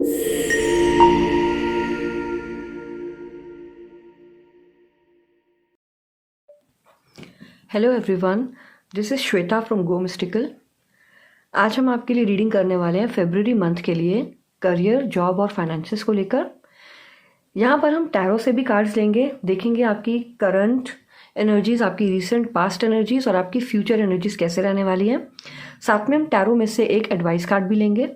Hello everyone, this is Shweta from go mystical. आज हम आपके लिए रीडिंग करने वाले हैं फरवरी मंथ के लिए करियर, जॉब और फाइनेंसेस को लेकर। यहाँ पर हम टैरो से भी कार्ड्स लेंगे, देखेंगे आपकी करंट एनर्जीज, आपकी रिसेंट पास्ट एनर्जीज और आपकी फ्यूचर एनर्जीज कैसे रहने वाली हैं। साथ में हम टैरो में से एक एडवाइस कार्ड भी लेंगे।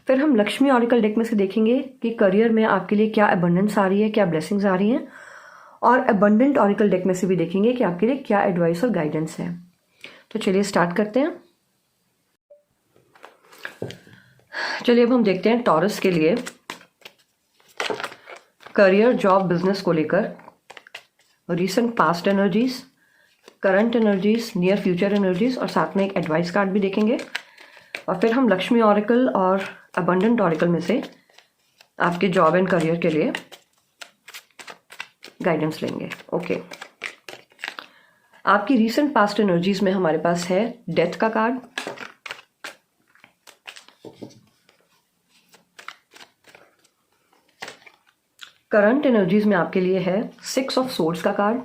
फिर हम लक्ष्मी ऑरिकल डेक में से देखेंगे कि करियर में आपके लिए क्या अबंडेंस आ रही है, क्या ब्लेसिंग्स आ रही हैं। और अबंडेंट ऑरिकल डेक में से भी देखेंगे कि आपके लिए क्या एडवाइस और गाइडेंस है। तो चलिए स्टार्ट करते हैं। चलिए अब हम देखते हैं टॉरस के लिए करियर, जॉब, बिजनेस को लेकर recent past energies, current energies, near future energies और साथ में एक एडवाइस कार्ड भी देखेंगे। और फिर हम लक्ष्मी ऑरिकल और अबंडेंट ऑरिकल में से आपके जॉब एंड करियर के लिए गाइडेंस लेंगे। ओके, आपकी रीसेंट पास्ट एनर्जीज में हमारे पास है डेथ का कार्ड, करंट एनर्जीज में आपके लिए है 6 ऑफ सोर्ड्स का कार्ड,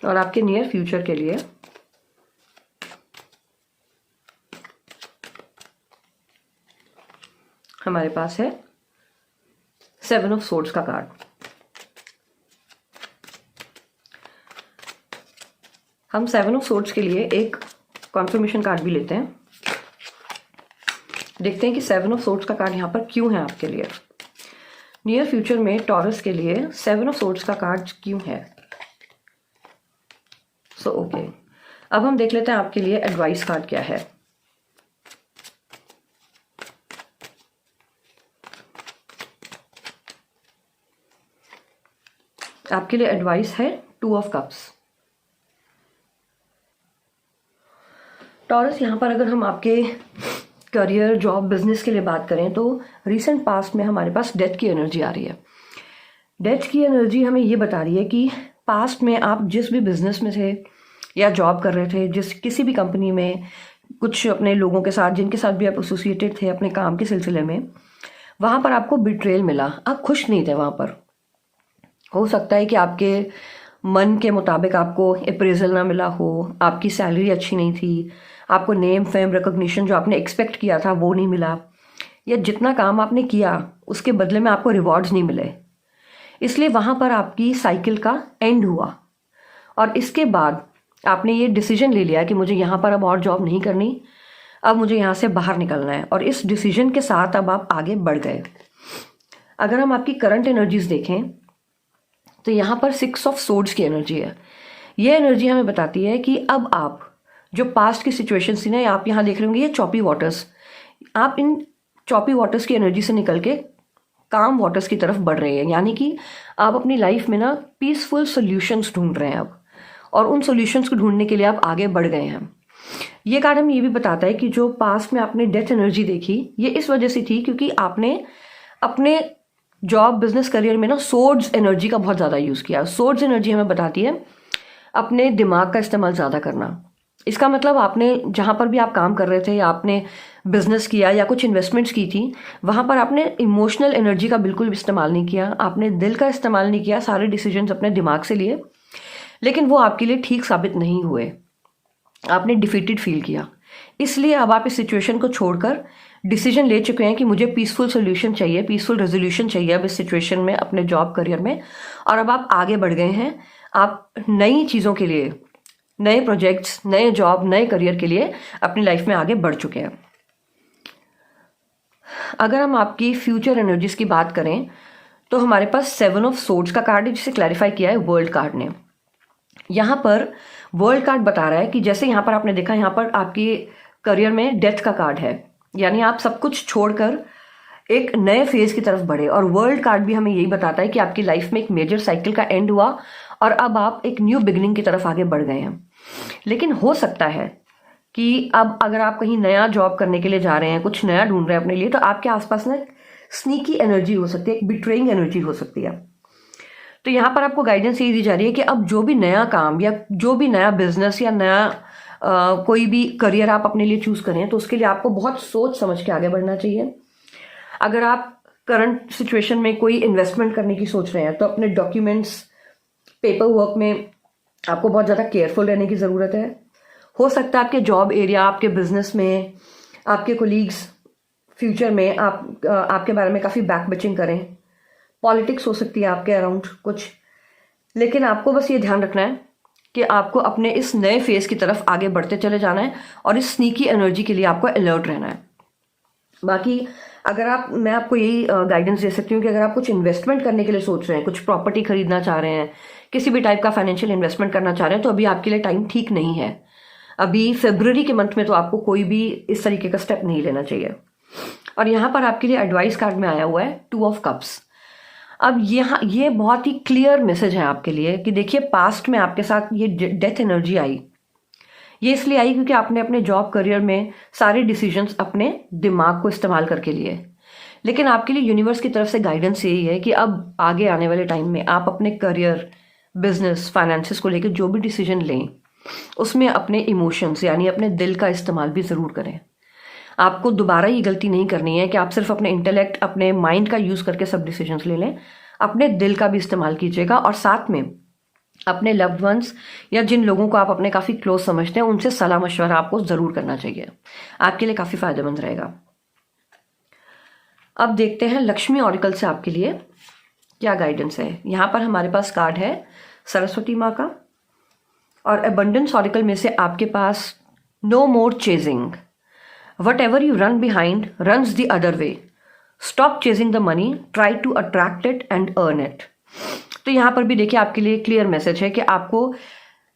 और आपके नियर फ्यूचर के लिए हमारे पास है 7 ऑफ सोर्ड्स का कार्ड। हम 7 ऑफ सोर्ड्स के लिए एक कॉन्फर्मेशन कार्ड भी लेते हैं, देखते हैं कि 7 ऑफ सोर्ड्स का कार्ड यहाँ पर क्यों है आपके लिए। नियर फ्यूचर में टॉरस के लिए 7 ऑफ सोर्ड्स का कार्ड क्यों है। ओके, अब हम देख लेते हैं आपके लिए एडवाइस कार्ड क्या है। आपके लिए एडवाइस है 2 ऑफ कप्स। टॉरस, यहां पर अगर हम आपके करियर, जॉब, बिजनेस के लिए बात करें तो रिसेंट पास्ट में हमारे पास डेथ की एनर्जी आ रही है। डेथ की एनर्जी हमें ये बता रही है कि पास्ट में आप जिस भी बिजनेस में थे या जॉब कर रहे थे, किसी भी कंपनी में, कुछ अपने लोगों के साथ जिनके साथ भी आप एसोसिएटेड थे अपने काम के सिलसिले में, वहाँ पर आपको बिट्रेल मिला, आप खुश नहीं थे वहाँ पर। हो सकता है कि आपके मन के मुताबिक आपको अप्रेजल ना मिला हो, आपकी सैलरी अच्छी नहीं थी, आपको नेम, फेम, रिकॉग्निशन जो आपने एक्सपेक्ट किया था वो नहीं मिला, या जितना काम आपने किया उसके बदले में आपको रिवॉर्ड्स नहीं मिले। इसलिए वहाँ पर आपकी साइकिल का एंड हुआ और इसके बाद आपने ये डिसीजन ले लिया कि मुझे यहाँ पर अब और जॉब नहीं करनी, अब मुझे यहाँ से बाहर निकलना है, और इस डिसीजन के साथ अब आप आगे बढ़ गए। अगर हम आपकी करंट एनर्जीज देखें तो यहाँ पर 6 ऑफ सोर्ड्स की एनर्जी है। ये एनर्जी हमें बताती है कि अब आप जो पास्ट की सिचुएशन थी ना, आप यहाँ देख रहे होंगे ये चॉपी वाटर्स, आप इन चॉपी वाटर्स की एनर्जी से निकल के काम वाटर्स की तरफ बढ़ रहे हैं। यानी कि आप अपनी लाइफ में ना पीसफुल सोल्यूशंस ढूंढ रहे हैं अब, और उन सॉल्यूशंस को ढूंढने के लिए आप आगे बढ़ गए हैं। ये कार्ड हमें ये भी बताता है कि जो पास्ट में आपने डेथ एनर्जी देखी, ये इस वजह से थी क्योंकि आपने अपने जॉब, बिजनेस, करियर में ना सोर्ड्स एनर्जी का बहुत ज़्यादा यूज़ किया। सोर्ड्स एनर्जी हमें बताती है अपने दिमाग का इस्तेमाल ज़्यादा करना। इसका मतलब आपने जहाँ पर भी आप काम कर रहे थे या आपने बिजनेस किया या कुछ इन्वेस्टमेंट्स की थी, वहाँ पर आपने इमोशनल एनर्जी का बिल्कुल भी इस्तेमाल नहीं किया, आपने दिल का इस्तेमाल नहीं किया, सारे डिसीजंस अपने दिमाग से लिए, लेकिन वो आपके लिए ठीक साबित नहीं हुए, आपने डिफीटेड फील किया। इसलिए अब आप इस सिचुएशन को छोड़कर डिसीजन ले चुके हैं कि मुझे पीसफुल सोल्यूशन चाहिए, पीसफुल रेजोल्यूशन चाहिए अब इस सिचुएशन में, अपने जॉब, करियर में, और अब आप आगे बढ़ गए हैं। आप नई चीज़ों के लिए, नए प्रोजेक्ट्स, नए जॉब, नए करियर के लिए अपनी लाइफ में आगे बढ़ चुके हैं। अगर हम आपकी फ्यूचर एनर्जीज की बात करें तो हमारे पास 7 ऑफ सोर्ड्स का कार्ड है, जिसे क्लैरिफाई किया है वर्ल्ड कार्ड ने। यहाँ पर वर्ल्ड कार्ड बता रहा है कि जैसे यहाँ पर आपने देखा, यहाँ पर आपकी करियर में डेथ का कार्ड है, यानी आप सब कुछ छोड़कर एक नए फेज की तरफ बढ़े। और वर्ल्ड कार्ड भी हमें यही बताता है कि आपकी लाइफ में एक मेजर साइकिल का एंड हुआ और अब आप एक न्यू बिगिनिंग की तरफ आगे बढ़ गए हैं। लेकिन हो सकता है कि अब अगर आप कहीं नया जॉब करने के लिए जा रहे हैं, कुछ नया ढूंढ रहे हैं अपने लिए, तो आपके आसपास ना स्नीकी एनर्जी हो सकती है, एक बिट्रेइंग एनर्जी हो सकती है। तो यहाँ पर आपको गाइडेंस यही दी जा रही है कि अब जो भी नया काम या जो भी नया बिजनेस या नया कोई भी करियर आप अपने लिए चूज करें तो उसके लिए आपको बहुत सोच समझ के आगे बढ़ना चाहिए। अगर आप करंट सिचुएशन में कोई इन्वेस्टमेंट करने की सोच रहे हैं तो अपने डॉक्यूमेंट्स, पेपर वर्क में आपको बहुत ज़्यादा केयरफुल रहने की ज़रूरत है। हो सकता है आपके जॉब एरिया, आपके बिजनेस में आपके कोलीग्स फ्यूचर में आपके बारे में काफ़ी बैक बिचिंग करें। पॉलिटिक्स हो सकती है आपके अराउंड कुछ, लेकिन आपको बस ये ध्यान रखना है कि आपको अपने इस नए फेज की तरफ आगे बढ़ते चले जाना है और इस स्नीकी एनर्जी के लिए आपको अलर्ट रहना है। बाकी अगर मैं आपको यही गाइडेंस दे सकती हूँ कि अगर आप कुछ इन्वेस्टमेंट करने के लिए सोच रहे हैं, कुछ प्रॉपर्टी खरीदना चाह रहे हैं, किसी भी टाइप का फाइनेंशियल इन्वेस्टमेंट करना चाह रहे हैं, तो अभी आपके लिए टाइम ठीक नहीं है। अभी फरवरी के मंथ में तो आपको कोई भी इस तरीके का स्टेप नहीं लेना चाहिए। और यहाँ पर आपके लिए एडवाइस कार्ड में आया हुआ है 2 ऑफ कप्स। अब ये बहुत ही क्लियर मैसेज है आपके लिए कि देखिए, पास्ट में आपके साथ ये डेथ एनर्जी आई, ये इसलिए आई क्योंकि आपने अपने जॉब करियर में सारे डिसीजंस अपने दिमाग को इस्तेमाल करके लिए। लेकिन आपके लिए यूनिवर्स की तरफ से गाइडेंस यही है कि अब आगे आने वाले टाइम में आप अपने करियर, बिजनेस, फाइनेंसिस को लेकर जो भी डिसीजन लें उसमें अपने इमोशंस यानी अपने दिल का इस्तेमाल भी ज़रूर करें। आपको दोबारा ये गलती नहीं करनी है कि आप सिर्फ अपने इंटेलेक्ट, अपने माइंड का यूज़ करके सब डिसीजंस ले लें। अपने दिल का भी इस्तेमाल कीजिएगा और साथ में अपने लव्ड वंस या जिन लोगों को आप अपने काफ़ी क्लोज समझते हैं उनसे सलाह मशवरा आपको ज़रूर करना चाहिए, आपके लिए काफ़ी फायदेमंद रहेगा। अब देखते हैं लक्ष्मी ऑरिकल से आपके लिए क्या गाइडेंस है। यहाँ पर हमारे पास कार्ड है सरस्वती माँ का, और अबंडेंस ऑरिकल में से आपके पास no more chasing, whatever you run behind runs the other way, stop chasing the money, try to attract it and earn it. तो यहाँ पर भी देखिए आपके लिए क्लियर मैसेज है कि आपको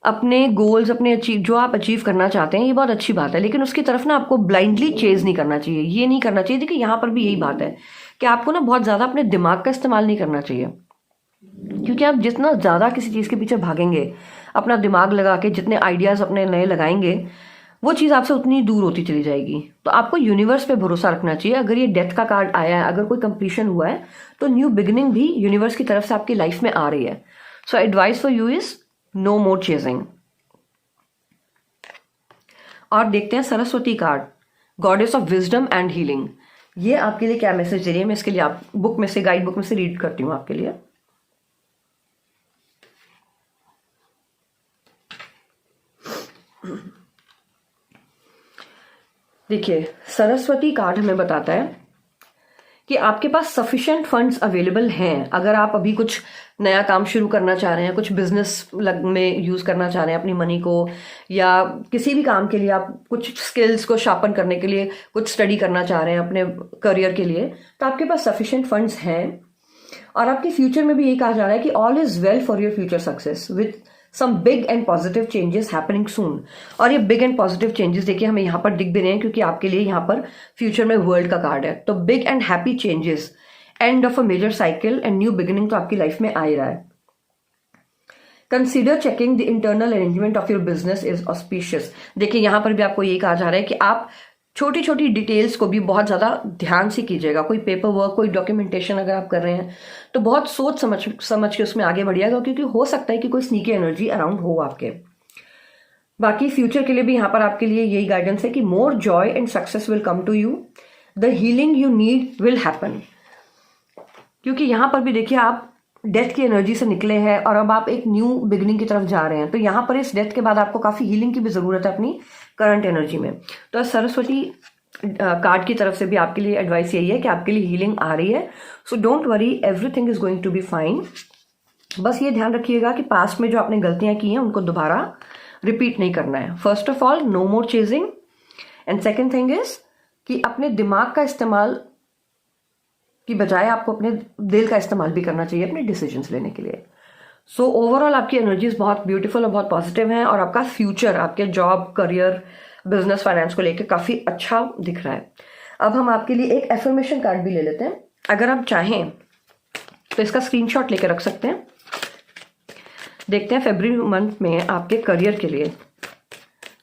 अपने गोल्स, अपने जो आप अचीव करना चाहते हैं, ये बहुत अच्छी बात है, लेकिन उसकी तरफ ना आपको ब्लाइंडली चेज नहीं करना चाहिए। ये नहीं करना चाहिए। देखिए यहाँ पर भी यही बात है कि आपको ना बहुत ज़्यादा अपने दिमाग का इस्तेमाल नहीं करना चाहिए, क्योंकि आप जितना ज़्यादा किसी चीज़ के पीछे भागेंगे, अपना दिमाग लगा के जितने आइडियाज़ अपने नए लगाएंगे, वो चीज़ आपसे उतनी दूर होती चली जाएगी। तो आपको यूनिवर्स पे भरोसा रखना चाहिए। अगर ये डेथ का कार्ड आया है, अगर कोई कंप्लीशन हुआ है, तो न्यू बिगिनिंग भी यूनिवर्स की तरफ से आपकी लाइफ में आ रही है। So advice for you is no more chasing. और देखते हैं Saraswati card, goddess of wisdom and healing. ये आपके लिए क्या मैसेज दे रही है, मैं इसके लिए आप बुक में से, गाइड बुक में से रीड करती हूँ आपके लिए। देखिए, सरस्वती कार्ड हमें बताता है कि आपके पास सफिशिएंट फंड्स अवेलेबल हैं। अगर आप अभी कुछ नया काम शुरू करना चाह रहे हैं, कुछ बिजनेस में यूज़ करना चाह रहे हैं अपनी मनी को, या किसी भी काम के लिए आप कुछ स्किल्स को शार्पन करने के लिए कुछ स्टडी करना चाह रहे हैं अपने करियर के लिए, तो आपके पास सफिशिएंट फंड्स हैं। और आपके फ्यूचर में भी यही कहा जा रहा है कि all is well for your future success with some big and positive changes happening soon. और ये बिग एंड पॉजिटिव चेंजेस देखिए हमें यहाँ पर दिख भी रहे हैं, क्योंकि आपके लिए यहाँ पर फ्यूचर में वर्ल्ड का कार्ड है। तो big and happy changes, end of a major cycle and new beginning तो आपकी लाइफ में आ ही रहा है। Consider checking the internal arrangement of your business is auspicious. देखिए यहाँ पर भी आपको ये कहा जा रहा है कि आप छोटी छोटी डिटेल्स को भी बहुत ज़्यादा ध्यान से कीजिएगा। कोई पेपर वर्क, कोई डॉक्यूमेंटेशन अगर आप कर रहे हैं तो बहुत सोच समझ के उसमें आगे बढ़िएगा, क्योंकि हो सकता है कि कोई स्नीकी एनर्जी अराउंड हो आपके। बाकी फ्यूचर के लिए भी यहाँ पर आपके लिए यही गाइडेंस है कि more joy and success will come to you, the healing you need will happen. क्योंकि यहाँ पर भी देखिए आप डेथ की एनर्जी से निकले हैं और अब आप एक न्यू बिगिनिंग की तरफ जा रहे हैं। तो यहाँ पर इस डेथ के बाद आपको काफ़ी हीलिंग की भी ज़रूरत है अपनी करंट एनर्जी में। तो सरस्वती कार्ड की तरफ से भी आपके लिए एडवाइस यही है कि आपके लिए हीलिंग आ रही है। So don't worry, everything is going to be fine. बस ये ध्यान रखिएगा कि पास्ट में जो आपने गलतियां की हैं उनको दोबारा रिपीट नहीं करना है। First of all, no more chasing, and second thing is कि अपने दिमाग का इस्तेमाल की बजाय आपको अपने दिल का इस्तेमाल भी करना चाहिए अपने डिसीजंस लेने के लिए। सो ओवरऑल आपकी एनर्जीज बहुत ब्यूटीफुल और बहुत पॉजिटिव हैं, और आपका फ्यूचर, आपके जॉब, करियर, बिजनेस, फाइनेंस को लेकर काफ़ी अच्छा दिख रहा है। अब हम आपके लिए एक एफर्मेशन कार्ड भी ले लेते हैं। अगर आप चाहें तो इसका स्क्रीनशॉट लेकर रख सकते हैं। देखते हैं फरवरी मंथ में आपके करियर के लिए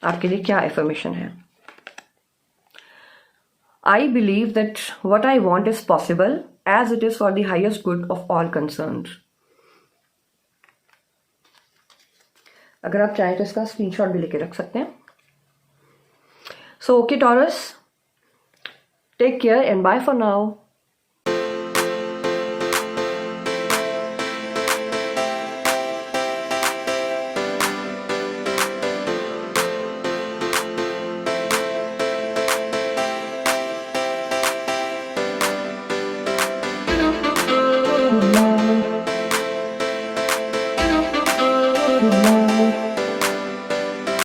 आपके लिए क्या एफर्मेशन है। I believe that what I want is possible as it is for the highest good of all concerned. अगर आप चाहें तो इसका स्क्रीनशॉट भी लेके रख सकते हैं. So, okay, Taurus, take care and bye for now.